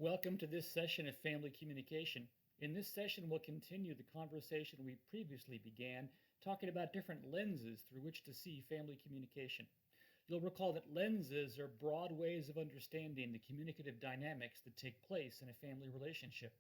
Welcome to this session of Family Communication. In this session, we'll continue the conversation we previously began, talking about different lenses through which to see family communication. You'll recall that lenses are broad ways of understanding the communicative dynamics that take place in a family relationship.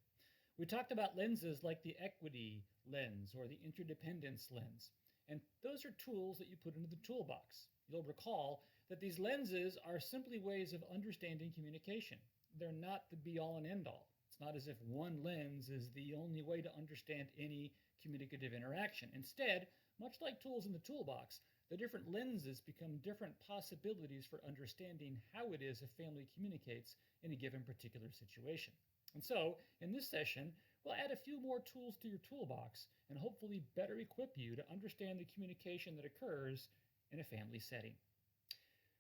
We talked about lenses like the equity lens or the interdependence lens, and those are tools that you put into the toolbox. You'll recall that these lenses are simply ways of understanding communication. They're not the be all and end all. It's not as if one lens is the only way to understand any communicative interaction. Instead, much like tools in the toolbox, the different lenses become different possibilities for understanding how it is a family communicates in a given particular situation. And so, in this session, we'll add a few more tools to your toolbox and hopefully better equip you to understand the communication that occurs in a family setting.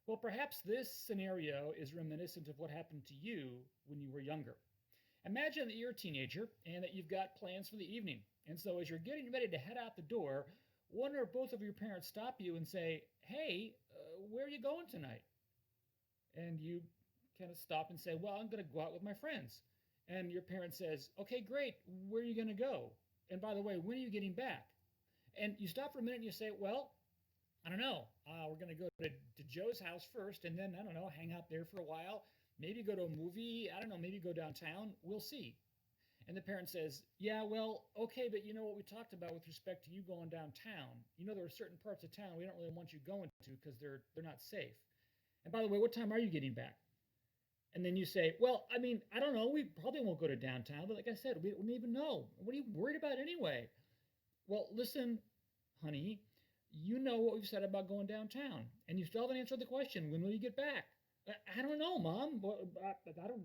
Well, perhaps this scenario is reminiscent of what happened to you when you were younger. Imagine that you're a teenager and that you've got plans for the evening. And so, as you're getting ready to head out the door, one or both of your parents stop you and say, "Hey, where are you going tonight?" And you kind of stop and say, "Well, I'm going to go out with my friends." And your parent says, "Okay, great. Where are you going to go? And by the way, when are you getting back?" And you stop for a minute and you say, "Well, I don't know. We're going to go to Joe's house first, and then, I don't know, hang out there for a while. Maybe go to a movie. I don't know, maybe go downtown. We'll see." And the parent says, "Yeah, well, okay, but you know what we talked about with respect to you going downtown? You know, there are certain parts of town we don't really want you going to because they're not safe. And by the way, what time are you getting back?" And then you say, "Well, I mean, I don't know. We probably won't go to downtown, but like I said, we don't even know. What are you worried about anyway?" "Well, listen, honey, you know what we've said about going downtown, and you still haven't answered the question. When will you get back?" I don't know, Mom. I don't.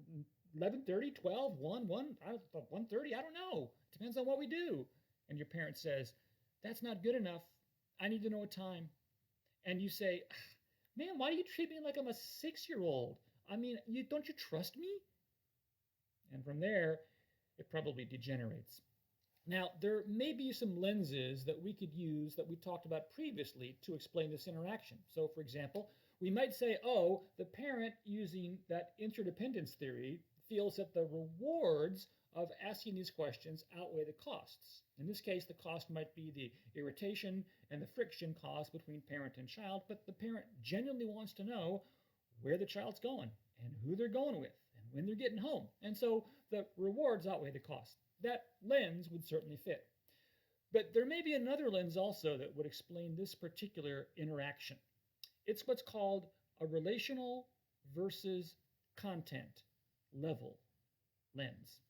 11:30, 12, 1, 1, 1:30. I don't know. Depends on what we do. And your parent says, "That's not good enough. I need to know a time." And you say, "Man, why do you treat me like I'm a 6-year-old? I mean, don't you trust me?" And from there, it probably degenerates. Now, there may be some lenses that we could use that we talked about previously to explain this interaction. So, for example, we might say, oh, the parent using that interdependence theory feels that the rewards of asking these questions outweigh the costs. In this case, the cost might be the irritation and the friction caused between parent and child, but the parent genuinely wants to know where the child's going and who they're going with and when they're getting home. And so the rewards outweigh the cost. That lens would certainly fit. But there may be another lens also that would explain this particular interaction. It's what's called a relational versus content level lens.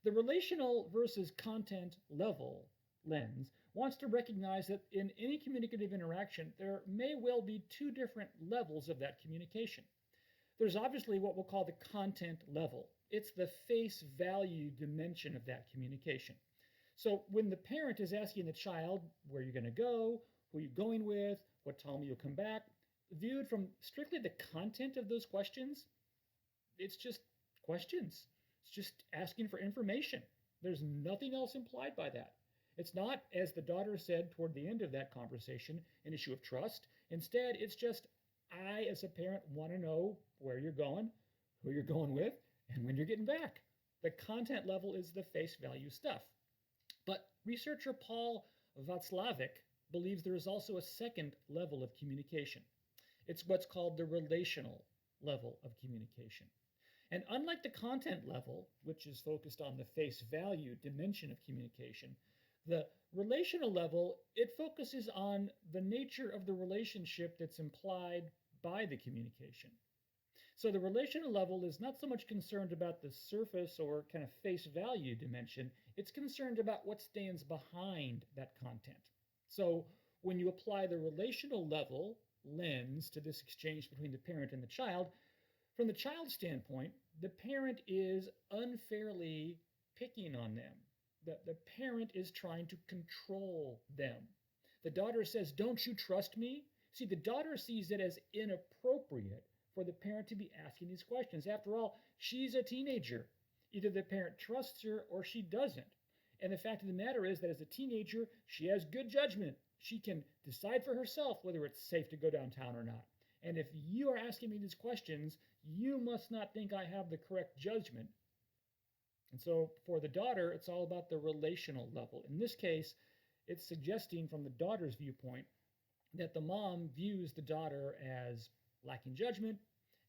The relational versus content level lens wants to recognize that in any communicative interaction, there may well be two different levels of that communication. There's obviously what we'll call the content level. It's the face value dimension of that communication. So when the parent is asking the child, where are you going to go, who are you going with, what time will you come back, viewed from strictly the content of those questions, it's just questions. It's just asking for information. There's nothing else implied by that. It's not, as the daughter said toward the end of that conversation, an issue of trust. Instead, it's just, I, as a parent, want to know where you're going, who you're going with, and when you're getting back. The content level is the face value stuff. But researcher Paul Václavic believes there is also a second level of communication. It's what's called the relational level of communication. And unlike the content level, which is focused on the face value dimension of communication, the relational level, it focuses on the nature of the relationship that's implied by the communication. So the relational level is not so much concerned about the surface or kind of face value dimension, it's concerned about what stands behind that content. So when you apply the relational level lens to this exchange between the parent and the child, from the child's standpoint, the parent is unfairly picking on them. The parent is trying to control them. The daughter says, "Don't you trust me?" See, the daughter sees it as inappropriate for the parent to be asking these questions. After all, she's a teenager. Either the parent trusts her or she doesn't. And the fact of the matter is that as a teenager, she has good judgment. She can decide for herself whether it's safe to go downtown or not. And if you are asking me these questions, you must not think I have the correct judgment And so for the daughter, it's all about the relational level. In this case, it's suggesting from the daughter's viewpoint that the mom views the daughter as lacking judgment,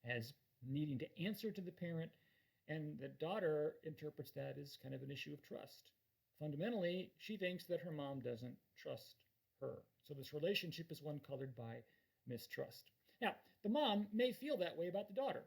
as needing to answer to the parent, and the daughter interprets that as kind of an issue of trust. Fundamentally, she thinks that her mom doesn't trust her. So this relationship is one colored by mistrust. Now, the mom may feel that way about the daughter.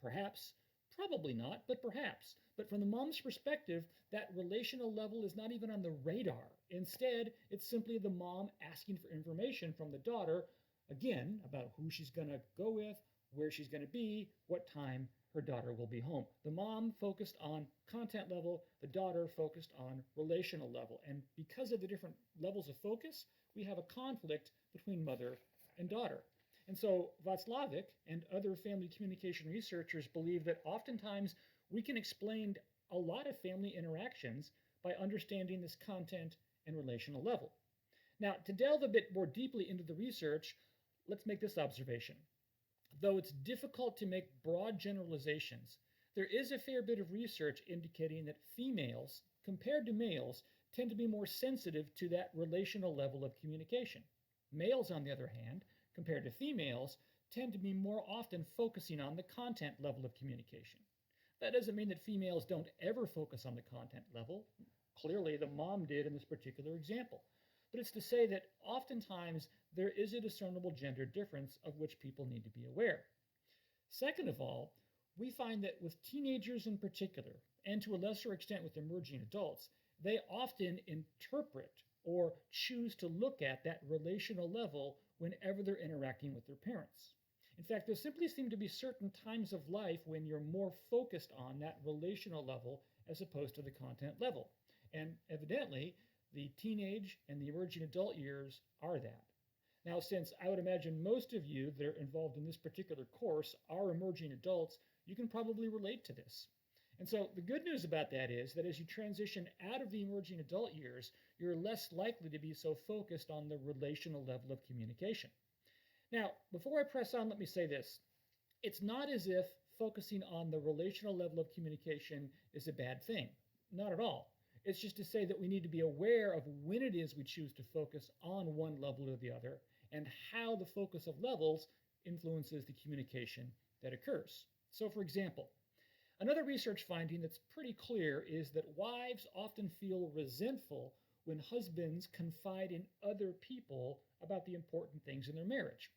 Perhaps, probably not, but perhaps. But from the mom's perspective, that relational level is not even on the radar. Instead, it's simply the mom asking for information from the daughter, again, about who she's going to go with, where she's going to be, what time her daughter will be home. The mom focused on content level, the daughter focused on relational level. And because of the different levels of focus, we have a conflict between mother and daughter. And so Václavic and other family communication researchers believe that oftentimes we can explain a lot of family interactions by understanding this content and relational level. Now, to delve a bit more deeply into the research, let's make this observation. Though it's difficult to make broad generalizations, there is a fair bit of research indicating that females, compared to males, tend to be more sensitive to that relational level of communication. Males, on the other hand, compared to females, tend to be more often focusing on the content level of communication. That doesn't mean that females don't ever focus on the content level. Clearly, the mom did in this particular example. But it's to say that oftentimes there is a discernible gender difference of which people need to be aware. Second of all, we find that with teenagers in particular, and to a lesser extent with emerging adults, they often interpret or choose to look at that relational level whenever they're interacting with their parents. In fact, there simply seem to be certain times of life when you're more focused on that relational level as opposed to the content level. And evidently, the teenage and the emerging adult years are that. Now, since I would imagine most of you that are involved in this particular course are emerging adults, you can probably relate to this. And so the good news about that is that as you transition out of the emerging adult years, you're less likely to be so focused on the relational level of communication. Now, before I press on, let me say this. It's not as if focusing on the relational level of communication is a bad thing. Not at all. It's just to say that we need to be aware of when it is we choose to focus on one level or the other and how the focus of levels influences the communication that occurs. So, for example, another research finding that's pretty clear is that wives often feel resentful when husbands confide in other people about the important things in their marriage.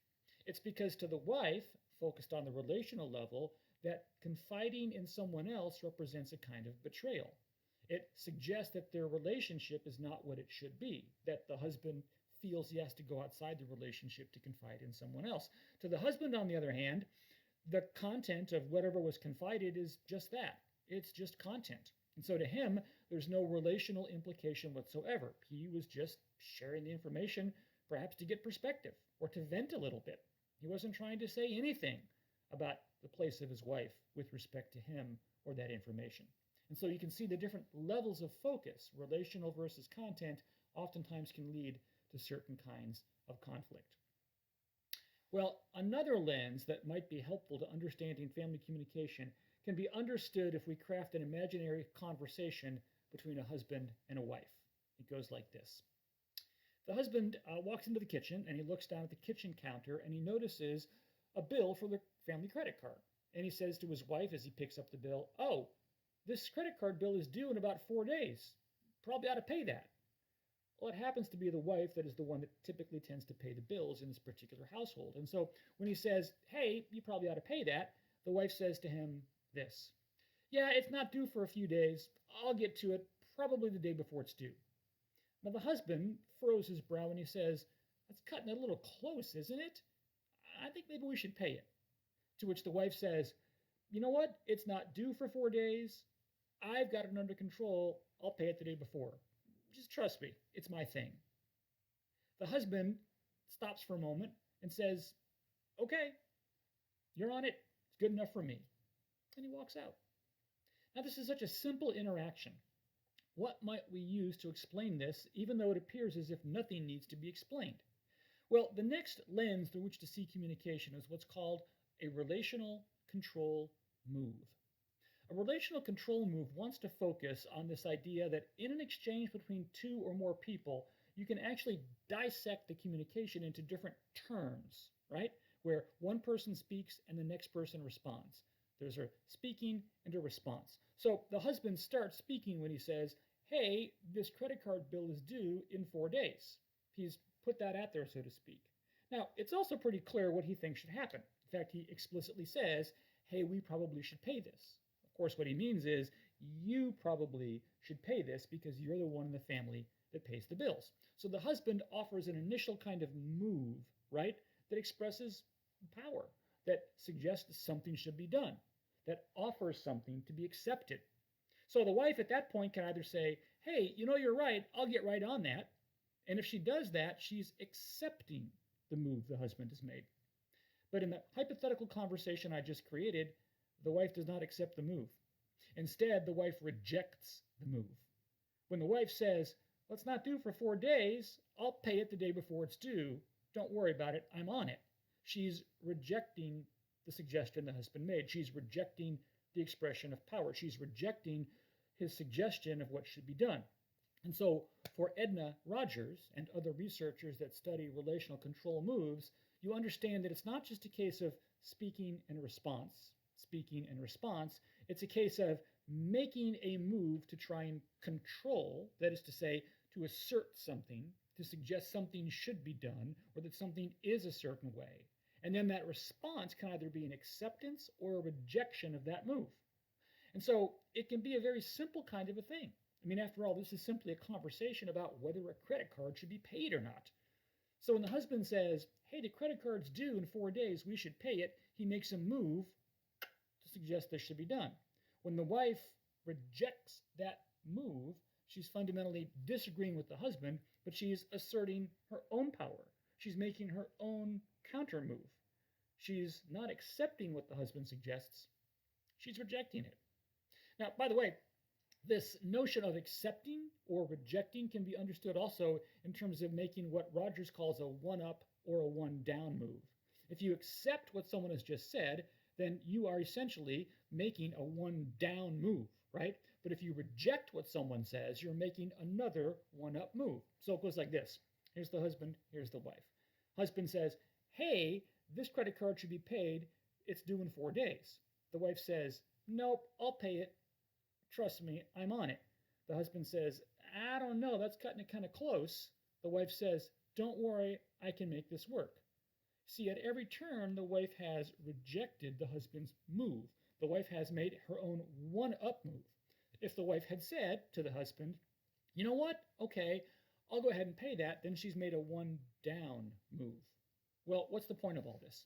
It's because to the wife, focused on the relational level, that confiding in someone else represents a kind of betrayal. It suggests that their relationship is not what it should be, that the husband feels he has to go outside the relationship to confide in someone else. To the husband, on the other hand, the content of whatever was confided is just that. It's just content. And so to him, there's no relational implication whatsoever. He was just sharing the information, perhaps to get perspective or to vent a little bit. He wasn't trying to say anything about the place of his wife with respect to him or that information. And so you can see the different levels of focus, relational versus content, oftentimes can lead to certain kinds of conflict. Well, another lens that might be helpful to understanding family communication can be understood if we craft an imaginary conversation between a husband and a wife. It goes like this. The husband walks into the kitchen and he looks down at the kitchen counter and he notices a bill for the family credit card. And he says to his wife as he picks up the bill, "Oh, this credit card bill is due in about 4 days. Probably ought to pay that." Well, it happens to be the wife that is the one that typically tends to pay the bills in this particular household. And so when he says, "Hey, you probably ought to pay that," the wife says to him this, "Yeah, it's not due for a few days. I'll get to it probably the day before it's due." Now the husband furrows his brow and he says, "That's cutting it a little close, isn't it? I think maybe we should pay it." To which the wife says, "You know what? It's not due for 4 days. I've got it under control. I'll pay it the day before. Just trust me, it's my thing." The husband stops for a moment and says, "Okay, you're on it. It's good enough for me." And he walks out. Now, this is such a simple interaction. What might we use to explain this, even though it appears as if nothing needs to be explained? Well, the next lens through which to see communication is what's called a relational control move. A relational control move wants to focus on this idea that in an exchange between two or more people, you can actually dissect the communication into different terms, right? Where one person speaks and the next person responds. There's a speaking and a response. So the husband starts speaking when he says, hey, this credit card bill is due in 4 days. He's put that out there, so to speak. Now, it's also pretty clear what he thinks should happen. In fact, he explicitly says, hey, we probably should pay this. Of course, what he means is you probably should pay this because you're the one in the family that pays the bills. So the husband offers an initial kind of move, right, that expresses power, that suggests something should be done, that offers something to be accepted. So the wife at that point can either say, hey, you know, you're right, I'll get right on that. And if she does that, she's accepting the move the husband has made. But in the hypothetical conversation I just created, the wife does not accept the move. Instead, the wife rejects the move. When the wife says, well, it's not due for 4 days, I'll pay it the day before it's due. Don't worry about it, I'm on it. She's rejecting the suggestion the husband made. She's rejecting the expression of power. She's rejecting his suggestion of what should be done. And so for Edna Rogers and other researchers that study relational control moves, you understand that it's not just a case of speaking and response, It's a case of making a move to try and control, that is to say, to assert something, to suggest something should be done, or that something is a certain way. And then that response can either be an acceptance or a rejection of that move. And so it can be a very simple kind of a thing. I mean, after all, this is simply a conversation about whether a credit card should be paid or not. So when the husband says, hey, the credit card's due in 4 days, we should pay it, he makes a move to suggest this should be done. When the wife rejects that move, she's fundamentally disagreeing with the husband, but she's asserting her own power. She's making her own counter move. She's not accepting what the husband suggests, she's rejecting it. Now, by the way, this notion of accepting or rejecting can be understood also in terms of making what Rogers calls a one-up or a one-down move. If you accept what someone has just said, then you are essentially making a one-down move, right? But if you reject what someone says, you're making another one-up move. So it goes like this. Here's the husband, here's the wife. Husband says, hey, this credit card should be paid. It's due in 4 days. The wife says, nope, I'll pay it. Trust me, I'm on it. The husband says, I don't know, that's cutting it kind of close. The wife says, don't worry, I can make this work. See, at every turn, the wife has rejected the husband's move. The wife has made her own one-up move. If the wife had said to the husband, you know what, okay, I'll go ahead and pay that, then she's made a one-down move. Well, what's the point of all this?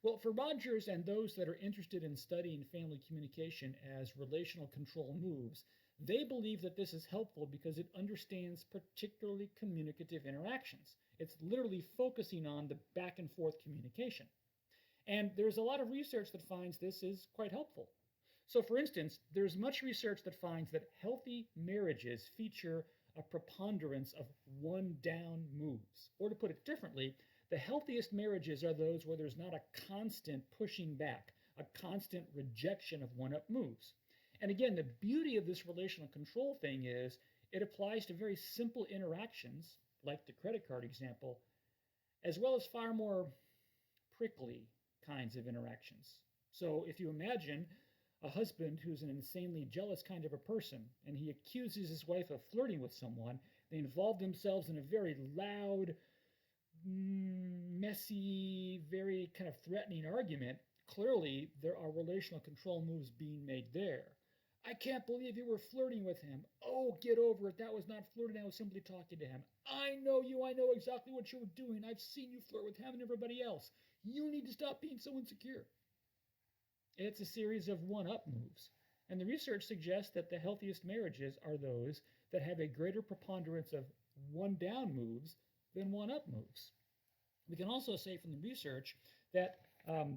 Well, for Rogers and those that are interested in studying family communication as relational control moves, they believe that this is helpful because it understands particularly communicative interactions. It's literally focusing on the back and forth communication. And there's a lot of research that finds this is quite helpful. So for instance, there's much research that finds that healthy marriages feature a preponderance of one-down moves. Or to put it differently, the healthiest marriages are those where there's not a constant pushing back, a constant rejection of one-up moves. And again, the beauty of this relational control thing is it applies to very simple interactions, like the credit card example, as well as far more prickly kinds of interactions. So if you imagine a husband who's an insanely jealous kind of a person, and he accuses his wife of flirting with someone, they involve themselves in a very loud, messy, very kind of threatening argument, clearly there are relational control moves being made there. I can't believe you were flirting with him. Oh, get over it. That was not flirting. I was simply talking to him. I know you. I know exactly what you were doing. I've seen you flirt with him and everybody else. You need to stop being so insecure. It's a series of one-up moves. And the research suggests that the healthiest marriages are those that have a greater preponderance of one-down moves than one-up moves. We can also say from the research that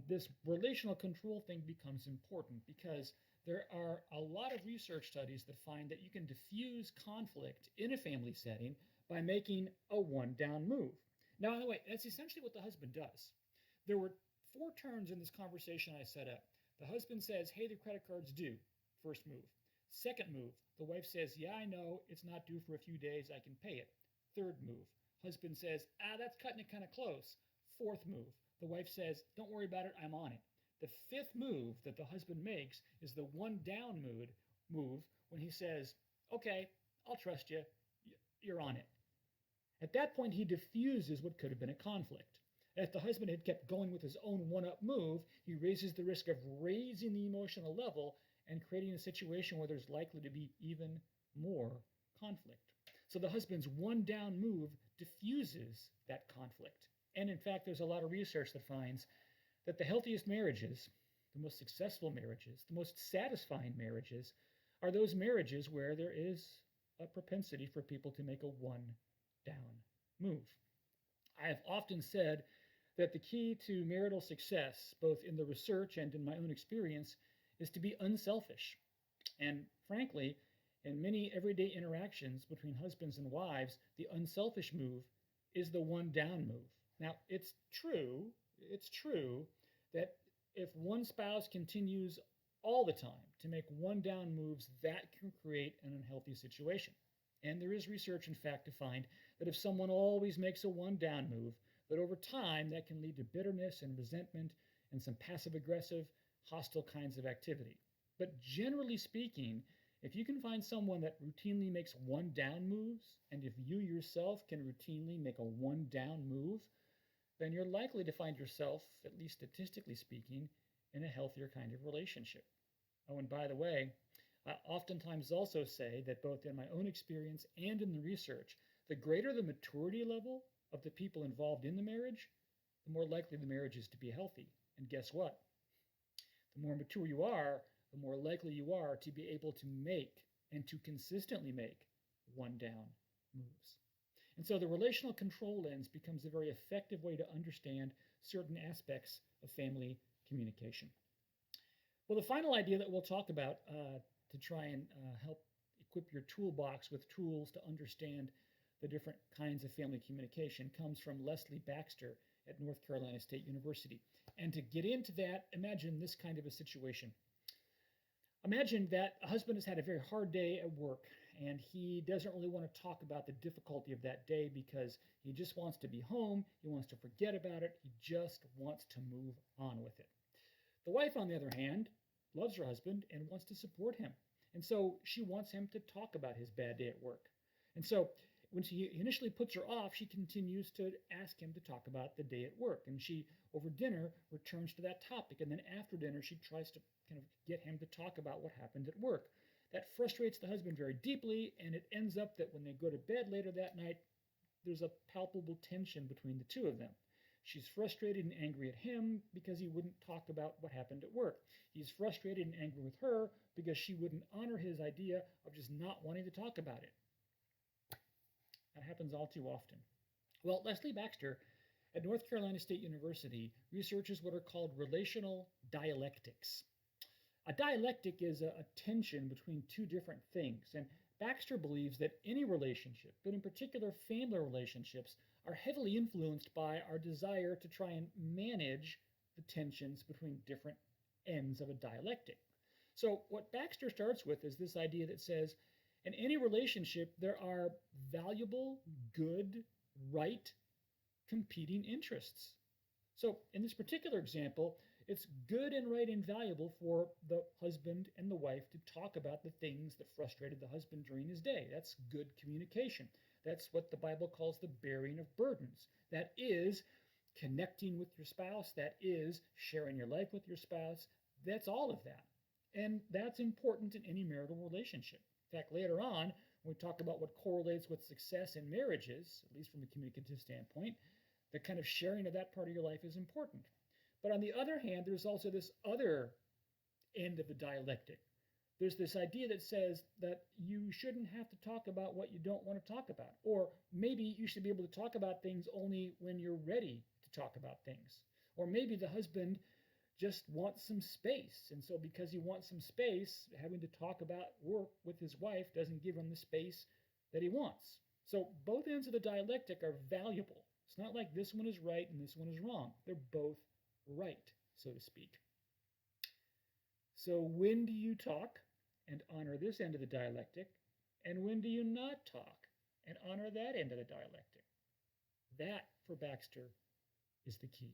this relational control thing becomes important because there are a lot of research studies that find that you can diffuse conflict in a family setting by making a one-down move. Now, by the way, that's essentially what the husband does. There were 4 turns in this conversation I set up. The husband says, hey, the credit card's due. First move. Second move, the wife says, yeah, I know, it's not due for a few days, I can pay it. Third move, husband says, that's cutting it kind of close. Fourth move, the wife says, don't worry about it, I'm on it. The fifth move that the husband makes is the one down move when he says, okay, I'll trust you, you're on it. At that point, he diffuses what could have been a conflict. If the husband had kept going with his own one-up move, he raises the risk of raising the emotional level and creating a situation where there's likely to be even more conflict. So the husband's one-down move diffuses that conflict. And in fact, there's a lot of research that finds that the healthiest marriages, the most successful marriages, the most satisfying marriages are those marriages where there is a propensity for people to make a one-down move. I have often said that the key to marital success, both in the research and in my own experience, is to be unselfish. And frankly, in many everyday interactions between husbands and wives, the unselfish move is the one-down move. Now, it's true that if one spouse continues all the time to make one-down moves, that can create an unhealthy situation. And there is research, in fact, to find that if someone always makes a one-down move, that over time that can lead to bitterness and resentment and some passive-aggressive, hostile kinds of activity. But generally speaking, if you can find someone that routinely makes one-down moves, and if you yourself can routinely make a one-down move, then you're likely to find yourself, at least statistically speaking, in a healthier kind of relationship. Oh, and by the way, I oftentimes also say that both in my own experience and in the research, the greater the maturity level of the people involved in the marriage, the more likely the marriage is to be healthy. And guess what? The more mature you are, the more likely you are to be able to make and to consistently make one-down moves. And so the relational control lens becomes a very effective way to understand certain aspects of family communication. Well, the final idea that we'll talk about to try and help equip your toolbox with tools to understand the different kinds of family communication comes from Leslie Baxter at North Carolina State University. And to get into that, imagine this kind of a situation. Imagine that a husband has had a very hard day at work and he doesn't really want to talk about the difficulty of that day because he just wants to be home, he wants to forget about it, he just wants to move on with it. The wife, on the other hand, loves her husband and wants to support him. And so she wants him to talk about his bad day at work. And so when she initially puts her off, she continues to ask him to talk about the day at work. And she, over dinner, returns to that topic. And then after dinner, she tries to kind of get him to talk about what happened at work. That frustrates the husband very deeply, and it ends up that when they go to bed later that night, there's a palpable tension between the two of them. She's frustrated and angry at him because he wouldn't talk about what happened at work. He's frustrated and angry with her because she wouldn't honor his idea of just not wanting to talk about it. That happens all too often. Well, Leslie Baxter at North Carolina State University researches what are called relational dialectics. A dialectic is a tension between two different things, and Baxter believes that any relationship, but in particular family relationships, are heavily influenced by our desire to try and manage the tensions between different ends of a dialectic. So what Baxter starts with is this idea that says, in any relationship, there are valuable, good, right, competing interests. So in this particular example, it's good and right and valuable for the husband and the wife to talk about the things that frustrated the husband during his day. That's good communication. That's what the Bible calls the bearing of burdens. That is connecting with your spouse. That is sharing your life with your spouse. That's all of that. And that's important in any marital relationship. In fact, later on, when we talk about what correlates with success in marriages, at least from a communicative standpoint, the kind of sharing of that part of your life is important. But on the other hand, there's also this other end of the dialectic. There's this idea that says that you shouldn't have to talk about what you don't want to talk about. Or maybe you should be able to talk about things only when you're ready to talk about things. Or maybe the husband just wants some space. And so because he wants some space, having to talk about work with his wife doesn't give him the space that he wants. So both ends of the dialectic are valuable. It's not like this one is right and this one is wrong. They're both right, so to speak. So when do you talk and honor this end of the dialectic? And when do you not talk and honor that end of the dialectic? That, for Baxter, is the key.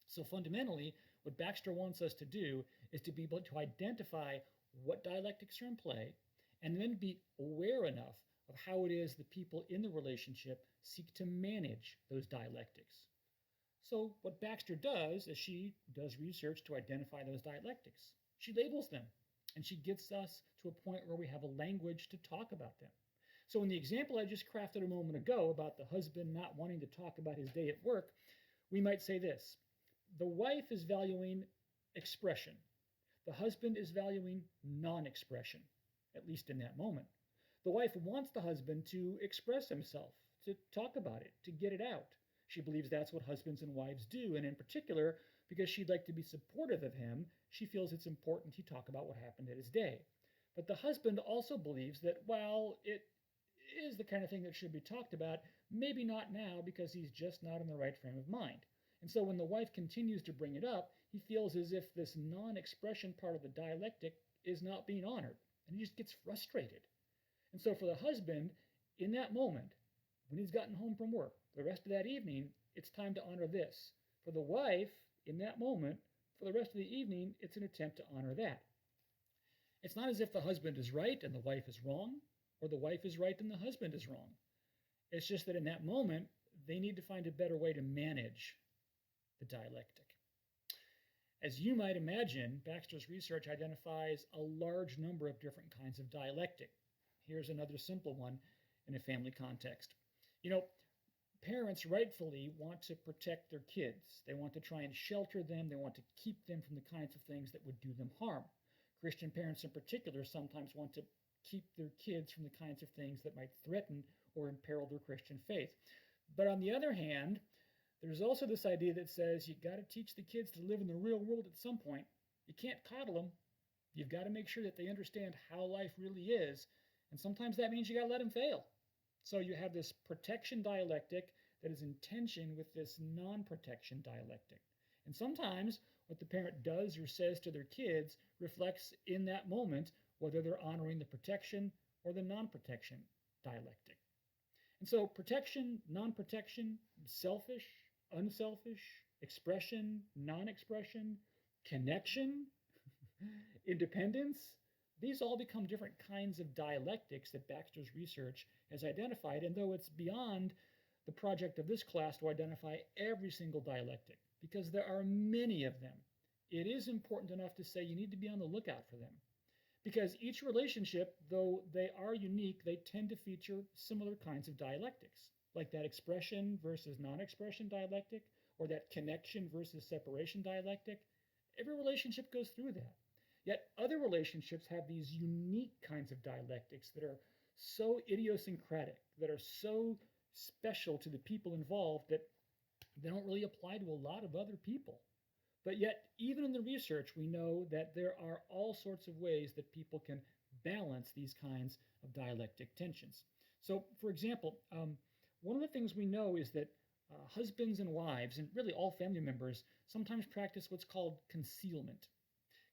So fundamentally, what Baxter wants us to do is to be able to identify what dialectics are in play and then be aware enough of how it is the people in the relationship seek to manage those dialectics. So what Baxter does is she does research to identify those dialectics. She labels them, and she gets us to a point where we have a language to talk about them. So in the example I just crafted a moment ago about the husband not wanting to talk about his day at work, we might say this: the wife is valuing expression. The husband is valuing non-expression, at least in that moment. The wife wants the husband to express himself, to talk about it, to get it out. She believes that's what husbands and wives do, and in particular, because she'd like to be supportive of him, she feels it's important he talk about what happened at his day. But the husband also believes that while it is the kind of thing that should be talked about, maybe not now because he's just not in the right frame of mind. And so when the wife continues to bring it up, he feels as if this non-expression part of the dialectic is not being honored, and he just gets frustrated. And so for the husband, in that moment, when he's gotten home from work, the rest of that evening, it's time to honor this. For the wife, in that moment, for the rest of the evening, it's an attempt to honor that. It's not as if the husband is right and the wife is wrong, or the wife is right and the husband is wrong. It's just that in that moment, they need to find a better way to manage the dialectic. As you might imagine, Baxter's research identifies a large number of different kinds of dialectic. Here's another simple one in a family context. You know, parents rightfully want to protect their kids. They want to try and shelter them. They want to keep them from the kinds of things that would do them harm. Christian parents in particular sometimes want to keep their kids from the kinds of things that might threaten or imperil their Christian faith. But on the other hand, there's also this idea that says you got to teach the kids to live in the real world at some point. You can't coddle them. You've got to make sure that they understand how life really is. And sometimes that means you got to let them fail. So you have this protection dialectic that is in tension with this non-protection dialectic. And sometimes what the parent does or says to their kids reflects in that moment whether they're honoring the protection or the non-protection dialectic. And so protection, non-protection, selfish, unselfish, expression, non-expression, connection, independence, these all become different kinds of dialectics that Baxter's research has identified, and though it's beyond the project of this class to identify every single dialectic, because there are many of them, it is important enough to say you need to be on the lookout for them. Because each relationship, though they are unique, they tend to feature similar kinds of dialectics, like that expression versus non-expression dialectic, or that connection versus separation dialectic. Every relationship goes through that. Yet other relationships have these unique kinds of dialectics that are so idiosyncratic, that are so special to the people involved that they don't really apply to a lot of other people. But yet, even in the research, we know that there are all sorts of ways that people can balance these kinds of dialectic tensions. So, for example, one of the things we know is that husbands and wives, and really all family members, sometimes practice what's called concealment.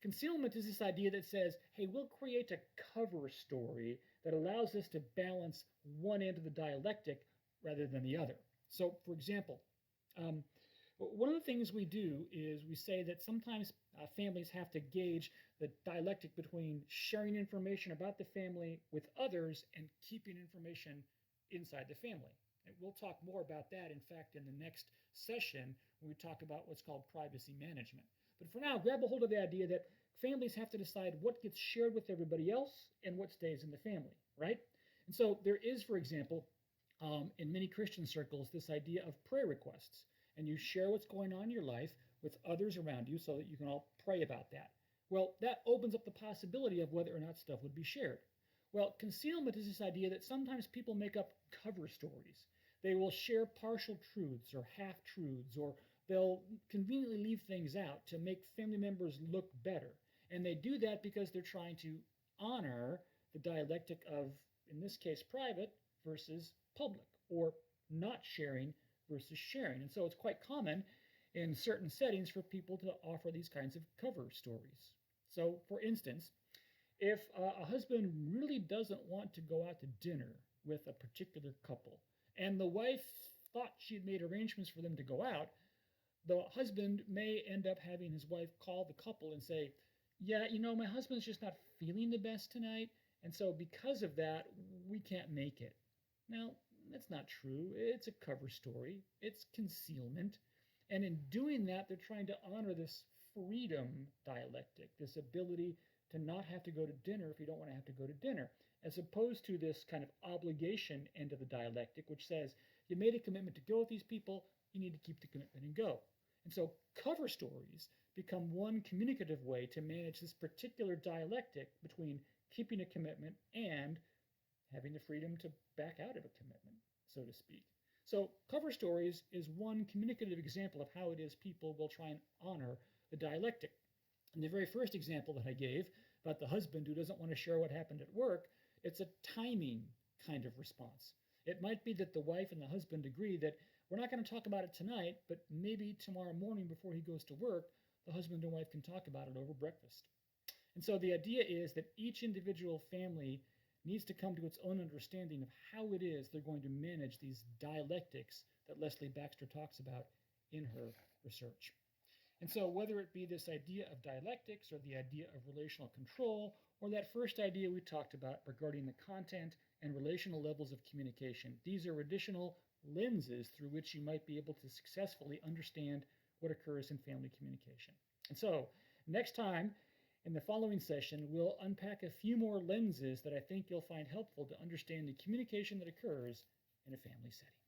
Concealment is this idea that says, hey, we'll create a cover story that allows us to balance one end of the dialectic rather than the other. So, for example, one of the things we do is we say that sometimes families have to gauge the dialectic between sharing information about the family with others and keeping information inside the family. And we'll talk more about that, in fact, in the next session when we talk about what's called privacy management. But for now, grab a hold of the idea that families have to decide what gets shared with everybody else and what stays in the family, right? And so there is, for example, in many Christian circles, this idea of prayer requests. And you share what's going on in your life with others around you so that you can all pray about that. Well, that opens up the possibility of whether or not stuff would be shared. Well, concealment is this idea that sometimes people make up cover stories. They will share partial truths or half-truths, or they'll conveniently leave things out to make family members look better. And they do that because they're trying to honor the dialectic of, in this case, private versus public, or not sharing versus sharing. And so it's quite common in certain settings for people to offer these kinds of cover stories. So, for instance, If a husband really doesn't want to go out to dinner with a particular couple, and the wife thought she had made arrangements for them to go out, the husband may end up having his wife call the couple and say, "Yeah, my husband's just not feeling the best tonight, and so because of that, we can't make it." Now, that's not true. It's a cover story, it's concealment. And in doing that, they're trying to honor this freedom dialectic, this ability to not have to go to dinner if you don't want to have to go to dinner, as opposed to this kind of obligation end of the dialectic, which says you made a commitment to go with these people, you need to keep the commitment and go. And so cover stories become one communicative way to manage this particular dialectic between keeping a commitment and having the freedom to back out of a commitment, so to speak. So cover stories is one communicative example of how it is people will try and honor the dialectic. In the very first example that I gave about the husband who doesn't want to share what happened at work, it's a timing kind of response. It might be that the wife and the husband agree that we're not going to talk about it tonight, but maybe tomorrow morning before he goes to work, the husband and wife can talk about it over breakfast. And so the idea is that each individual family needs to come to its own understanding of how it is they're going to manage these dialectics that Leslie Baxter talks about in her research. And so whether it be this idea of dialectics or the idea of relational control, or that first idea we talked about regarding the content and relational levels of communication, these are additional lenses through which you might be able to successfully understand what occurs in family communication. And so next time, in the following session, we'll unpack a few more lenses that I think you'll find helpful to understand the communication that occurs in a family setting.